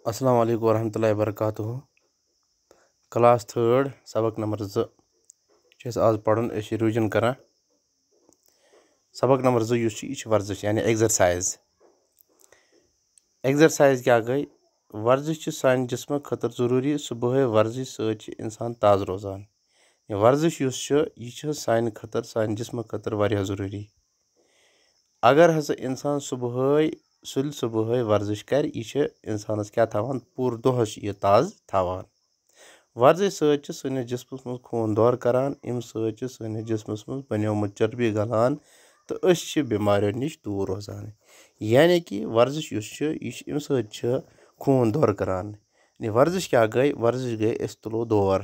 अस्सलाम वालेकुम वरहमतुल्लाहि वबरकातुहू क्लास 3 सबक नंबर 2 आज पढ़न रिविजन करा सबक नंबर 2 यह वर्जिश यानी एक्सरसाइज क्या गई वर्जिश सान जिस्म खतर जरूरी सुबह वर्जिश इंसान ताज़ रोजान वर्जिश यह सान खतर सान जिस्म खतर वारिया जरूरी अगर हसा इंसान सुबह वर्जिश कर यह इंसानस क्या थवान पूर दोहस यह ताज़ थवान वर्जिश सैनिस जिस्मस मज खून दौर करान अम सैनिस जिस्मस मज बन्योमुत चर्बी गलान तो बीमारियों निश दूर रोजान यानी कि वर्जिश अम खून दौर करान वर्जिश क्या गई वर्जिश गई अस तुलो दौर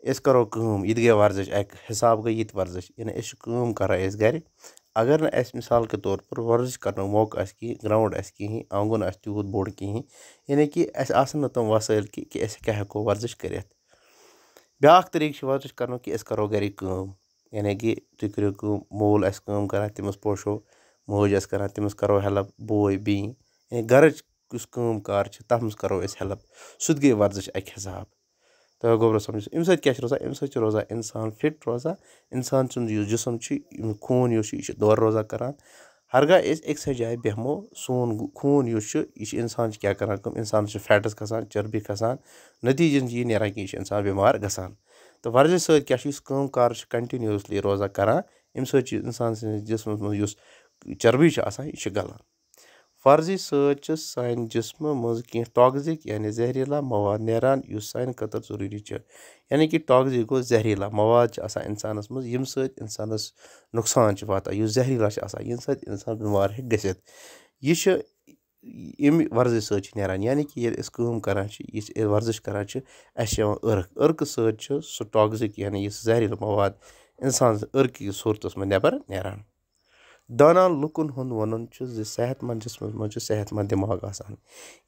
अस करो कम यह गई वर्जिश एक हिसाब गई ये वर्जिश यानी कम करान घर अगर न मिसाल के तौर पर वर्जिश कर मौका ग्राउंड कहीं आंगन तूत बोड़ कहीं यानी कि तम वसाइल कि क्या हेको वर्जिश कर ब्या तरीक वर्जिश कर कि करो घर कम यानी कि तुम करो कम मोल कम कर तमस पोशो मोज कर तमस करो हेल्प बोय बी घर कम कार तथ मज करो हेल्प सह गई वर्जिश अक हिसाब तो गोबर समझ अम क्या रोजान अम रोजान इंसान फिट रोजान इंसान सुंद जिसम खून दौर रोजान करान हरगा अक्स जाए बेहमो सोन खून यह इंसान क्या करान इंसान फैटस खसान चर्बी खसान नतीजन यह नेरान कि इंसान बीमार गसान तो वर्जिश क्या कम कार कंटिन्यूसली रोजान करान अम इंसान जिस्म मज चर्बी यह गलान वर्जिश सान जिस्म मज कह टॉक्सिक यानी जहरीला मवाद नेरान सान खतर जरूरी यानी कि टॉक्सिक गो जहरीला मवाद इंसानस मज यम इंसानस नुकसान वातान यह जहरीला यम इंसान बीमार हे गसित यह अमि वर्जिश नेरान यानी कि ये कम करान वर्जिश करान अर्क सह टॉक्सिक यानी यह जहरीला मवाद इंसान अर्क सूरत मज नबर नेरान दाना लुकन हुंद वन सेहतमंद जिस्मस मज सेहतमंद दिमाग आसान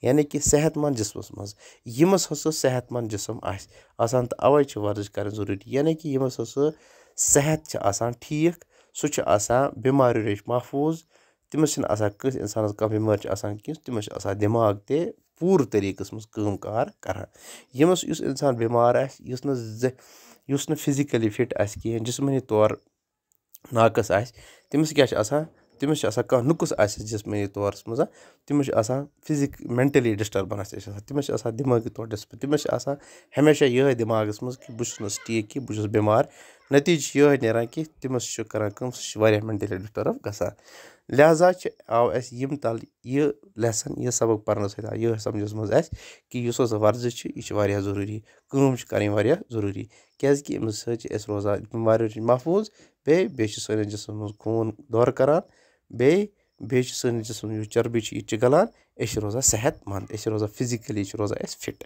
यानी कि सेहतमंद जिस्मस मज यमस हसा सेहतमंद जिस्म आसान तो अवै वर्जिश कर जरूरी यानी कि यमस हसा सेहत आसान ठीक सह बीमारियों नश महफूज तमस कस इंसानस कह बीमारी तमस दिमाग ते पूर तरीकस मज कम कार करान यमस इंसान बीमार युस फिजिकली फिट कहें जिस्मनी तौर नाकस तमस क्या तमस कह नुकस जिस्मनी तौर मज तमस मेंटली डिस्टर्बेंस तमस दिमागी तौर डिस्टर्ब तमस हमेशा यह दिमागस मज कि बहुत ठीक कि बहुत बीमार नतीज यह नेरान कि तमस करान सह मेंटली डिस्टर्ब गसान लिहाजा आव यम तल यह लेसन यह सबक पढ़ने सत यह समझस मज कि वर्जिश यह जरूरी कम कर जरूरी क्या कि अम रोजान बीमारियों नश महफूज बे सैनिस जिस्म मज खून दौर करान बे सैनिस जिस्म चर्बी यह गलान रोजान सेहतमंद रोजान फिजिकली रोजान फिट।